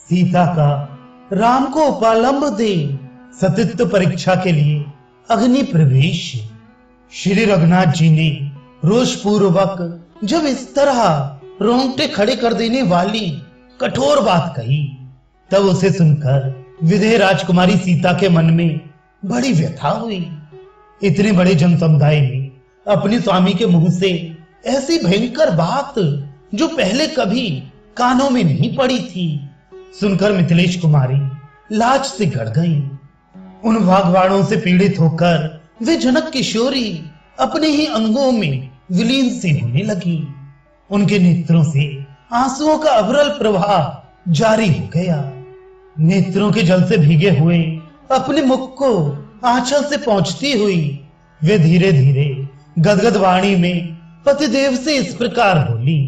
सीता का राम को उपालंब दे सतीत्व परीक्षा के लिए अग्नि प्रवेश। श्री रघुनाथ जी ने रोष पूर्वक जब इस तरह रोंगटे खड़े कर देने वाली कठोर बात कही, तब उसे सुनकर विदेह राजकुमारी सीता के मन में बड़ी व्यथा हुई। इतने बड़े जन समुदाय में अपने स्वामी के मुंह से ऐसी भयंकर बात जो पहले कभी कानों में नहीं पड़ी थी, सुनकर मिथिलेश कुमारी लाज से गड़ गई। उन भगवानों से पीड़ित होकर वे जनक किशोरी अपने ही अंगों में विलीन सी होने लगी। उनके नेत्रों से आंसुओं का अविरल प्रवाह जारी हो गया। नेत्रों के जल से भीगे हुए अपने मुख को आंचल से पहुंचती हुई वे धीरे धीरे गदगद वाणी में पतिदेव से इस प्रकार बोली,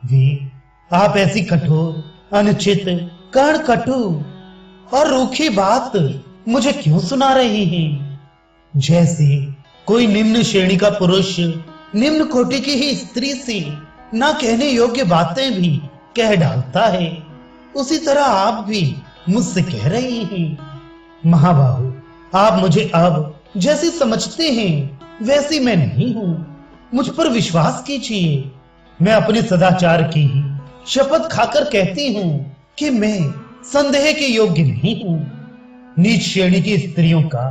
वे आप ऐसी कठोर, अनुचित, कर्ण कटु और रूखी बात मुझे क्यों सुना रही हैं? जैसे कोई निम्न श्रेणी का पुरुष निम्न कोटि की ही स्त्री से ना कहने योग्य बातें भी कह डालता है, उसी तरह आप भी मुझसे कह रही हैं। महाबाहु, आप मुझे अब जैसी समझते हैं वैसी मैं नहीं हूं। मुझ पर विश्वास कीजिए। मैं अपने सदाचार की ही शपथ खाकर कहती हूं कि मैं संदेह के योग्य नहीं हूं। नीच श्रेणी की स्त्रियों का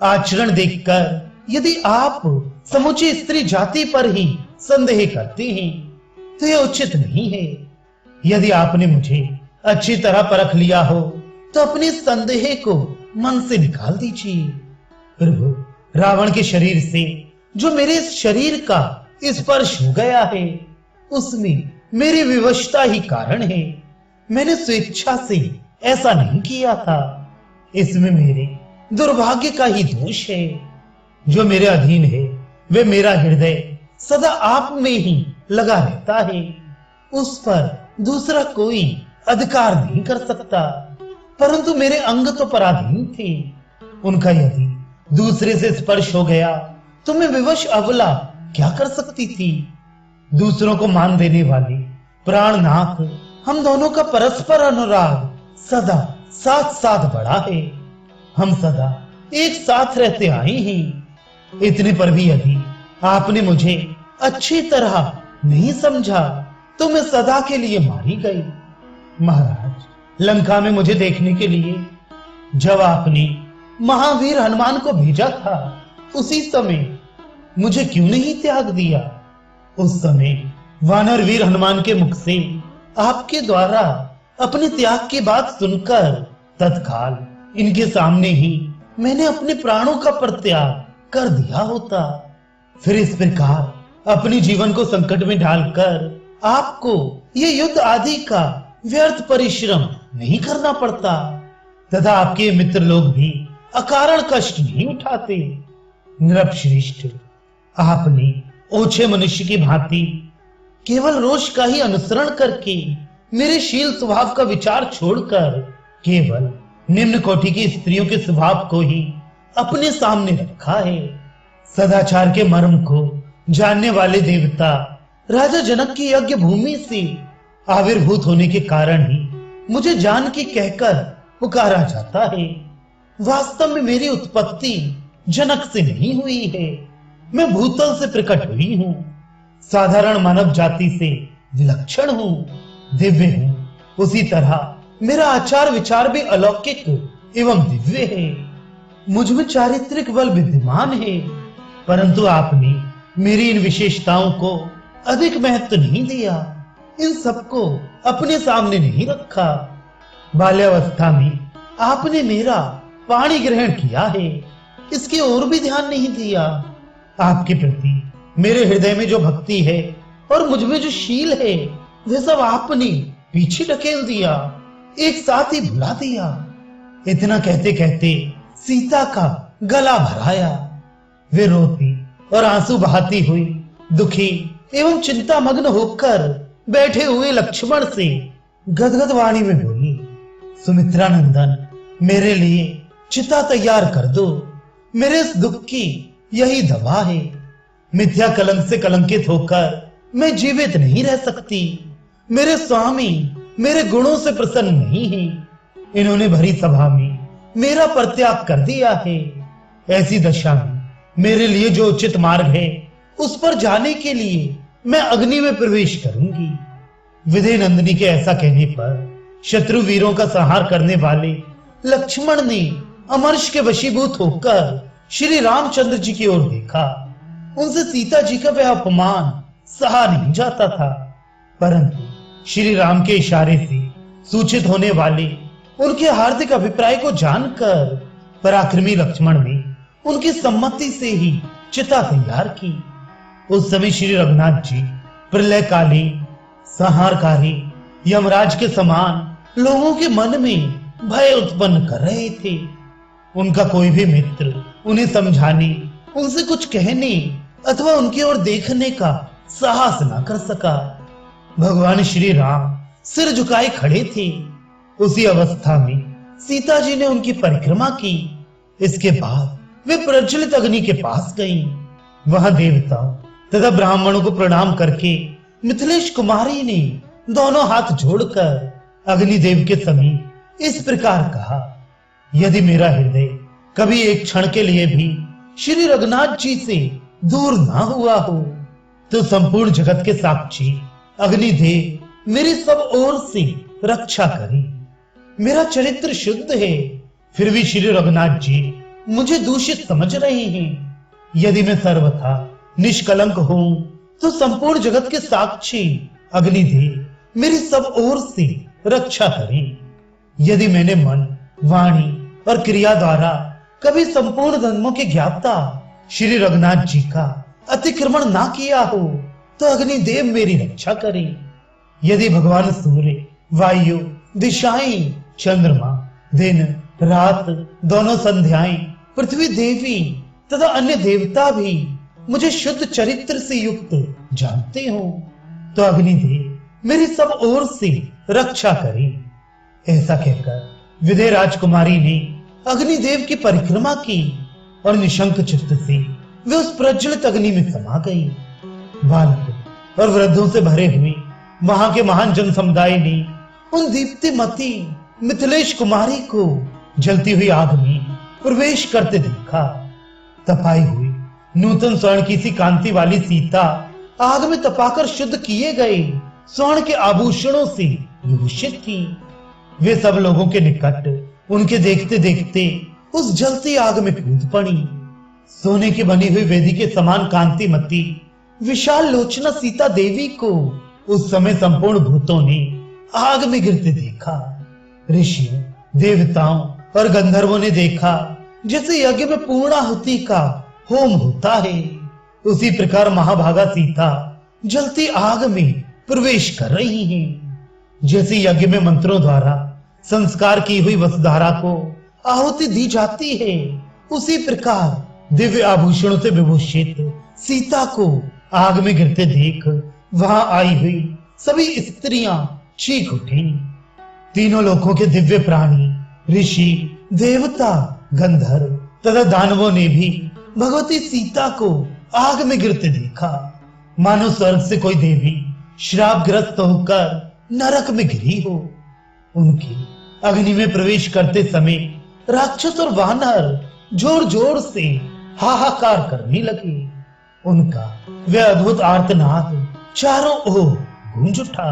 आचरण देखकर यदि आप समूची स्त्री जाति पर ही संदेह करते हैं तो यह उचित नहीं है। यदि आपने मुझे अच्छी तरह परख लिया हो तो अपने संदेह को मन से निकाल दीजिए। प्रभु, रावण के शरीर से जो मेरे शरीर का स्पर्श हो गया है, उसमें मेरी विवशता ही कारण है। मैंने स्वेच्छा से ऐसा नहीं किया था। इसमें मेरे दुर्भाग्य का ही दोष है। जो मेरे अधीन है वे मेरा हृदय सदा आप में ही लगा रहता है। उस पर दूसरा कोई अधिकार नहीं कर सकता। परंतु मेरे अंग तो पराधीन थे। उनका यदि दूसरे से स्पर्श हो गया तो मैं विवश अबला क्या कर सकती थी? दूसरों को मान देने वाली प्राणनाथ हम दोनों का परस्पर अनुराग सदा साथ साथ बढ़ा है। हम सदा एक साथ रहते आए हैं। इतने पर भी यदि आपने मुझे अच्छी तरह नहीं समझा तो मैं सदा के लिए मारी गई। महाराज, लंका में मुझे देखने के लिए जब आपने महावीर हनुमान को भेजा था, उसी समय मुझे क्यों नहीं त्याग दिया? उस समय वानर वीर हनुमान के मुख से आपके द्वारा अपने त्याग की बात सुनकर तत्काल इनके सामने ही मैंने अपने प्राणों का परित्याग कर दिया होता। फिर इस प्रकार अपने जीवन को संकट में डालकर आपको ये युद्ध आदि का व्यर्थ परिश्रम नहीं करना पड़ता, तथा आपके मित्र लोग भी अकारण कष्ट नहीं उठाते। नृपश्रेष्ठ, आपने ओछे मनुष्य की भांति केवल रोष का ही अनुसरण करके मेरे शील स्वभाव का विचार छोड़कर केवल निम्न कोटि की स्त्रियों के स्वभाव को ही अपने सामने रखा है। सदाचार के मर्म को जानने वाले देवता राजा जनक की यज्ञ भूमि से आविर्भूत होने के कारण ही मुझे जानकी कहकर पुकारा जाता है। वास्तव में मेरी उत्पत्ति जनक से नहीं हुई है। मैं भूतल से प्रकट हुई हूँ। साधारण मानव जाति से विलक्षण हूँ, दिव्य हूँ। उसी तरह मेरा आचार विचार भी अलौकिक एवं दिव्य है। मुझ में चारित्रिक बल विद्यमान है, परंतु आपने मेरी इन विशेषताओं को अधिक महत्व नहीं दिया। इन सबको अपने सामने नहीं रखा। बाल्यावस्था में आपने मेरा पाणी ग्रहण किया है, इसकी ओर भी ध्यान नहीं दिया। आपके प्रति मेरे हृदय में जो भक्ति है और मुझ में जो शील है, वह सब आपने पीछे ढकेल दिया, एक साथ ही भुला दिया। इतना कहते कहते सीता का गला भराया। वे रोती और आंसू बहाती हुई दुखी एवं चिंतामग्न होकर बैठे हुए लक्ष्मण से गदगद वाणी में बोली, सुमित्रा नंदन, मेरे लिए चिता तैयार कर दो। मेरे इस दुख की यही दवा है। मिथ्या कलंक से कलंकित होकर मैं जीवित नहीं रह सकती। मेरे स्वामी मेरे गुणों से प्रसन्न नहीं है। इन्होंने भरी सभा में मेरा परित्याग कर दिया है। ऐसी दशा में मेरे लिए जो उचित मार्ग है उस पर जाने के लिए मैं अग्नि में प्रवेश करूंगी। विधे नंदिनी के ऐसा कहने पर शत्रु वीरों का संहार करने वाले लक्ष्मण ने अमर्ष के वशीभूत होकर श्री रामचंद्र जी की ओर देखा। उनसे सीता जी का वह अपमान सहा नहीं जाता था, परंतु श्री राम के इशारे से सूचित होने वाले उनके हार्दिक अभिप्राय को जानकर पराक्रमी लक्ष्मण ने उनकी सम्मति से ही चिता तैयार की। उस समय श्री रघुनाथ जी प्रलयकालीन संहारकारी यमराज के समान लोगों के मन में भय उत्पन्न कर रहे थे। उनका कोई भी मित्र उन्हें समझाने, उनसे कुछ कहने अथवा उनकी ओर देखने का साहस न कर सका। भगवान श्री राम सिर झुकाए खड़े थे। उसी अवस्था में सीता जी ने उनकी परिक्रमा की। इसके बाद वे प्रज्वलित अग्नि के पास गईं। वहां देवताओं तथा ब्राह्मणों को प्रणाम करके मिथिलेश कुमारी ने दोनों हाथ जोड़कर अग्निदेव के समीप इस प्रकार कहा, यदि मेरा हृदय कभी एक क्षण के लिए भी श्री रघुनाथ जी से दूर ना हुआ हो तो संपूर्ण जगत के साक्षी अग्निदेव मेरी सब ओर से रक्षा करे। मेरा चरित्र शुद्ध है, फिर भी श्री रघुनाथ जी मुझे दूषित समझ रहे हैं। यदि मैं सर्वथा निष्कलंक हूं तो संपूर्ण जगत के साक्षी अग्निदेव मेरी सब ओर से रक्षा करें। यदि मैंने मन, वाणी और क्रिया द्वारा कभी संपूर्ण धर्मों के ज्ञाता श्री रघुनाथ जी का अतिक्रमण ना किया हो तो अग्निदेव मेरी रक्षा करें। यदि भगवान सूर्य, वायु, दिशाएं, चंद्रमा, दिन रात, दोनों संध्याएं, पृथ्वी देवी तथा अन्य देवता भी मुझे शुद्ध चरित्र से युक्त जानते हो तो अग्निदेव मेरी सब ओर से रक्षा करें। ऐसा कहकर विदे राजकुमारी ने अग्निदेव की परिक्रमा की और निशंक चित्त से वे उस प्रज्वलित अग्नि में समा गई। बालकों और वृद्धों से भरे हुए वहां के महान जन समुदाय ने उन दीप्तिमती मिथिलेश कुमारी को जलती हुई आग में प्रवेश करते देखा। तपाई हुई नूतन स्वर्ण की सी कांति वाली सीता आग में तपाकर शुद्ध किए गए स्वर्ण के आभूषणों से विभूषित थी। वे सब लोगों के निकट उनके देखते देखते उस जलती आग में कूद पड़ी। सोने की बनी हुई वेदी के समान कांतिमती विशाल लोचना सीता देवी को उस समय संपूर्ण भूतों ने आग में गिरते देखा। ऋषियों, देवताओं और गंधर्वों ने देखा जैसे यज्ञ में पूर्णाहुति का होम होता है, उसी प्रकार महाभागा सीता जलती आग में प्रवेश कर रही हैं। जैसे यज्ञ में मंत्रों द्वारा संस्कार की हुई वसुधारा को आहुति दी जाती है, उसी प्रकार दिव्य आभूषणों से विभूषित सीता को आग में गिरते देख वहां आई हुई सभी स्त्रियां चीख उठी। तीनों लोकों के दिव्य प्राणी, ऋषि, देवता, गंधर्व तथा दानवों ने भी भगवती सीता को आग में गिरते देखा। मानो स्वर्ग से कोई देवी श्रापग्रस्त होकर नरक में गिरी हो। उनके अग्नि में प्रवेश करते समय राक्षस और वानर जोर जोर से हाहाकार करने लगे। उनका वह अद्भुत आर्तनाद चारों ओर गूंज उठा।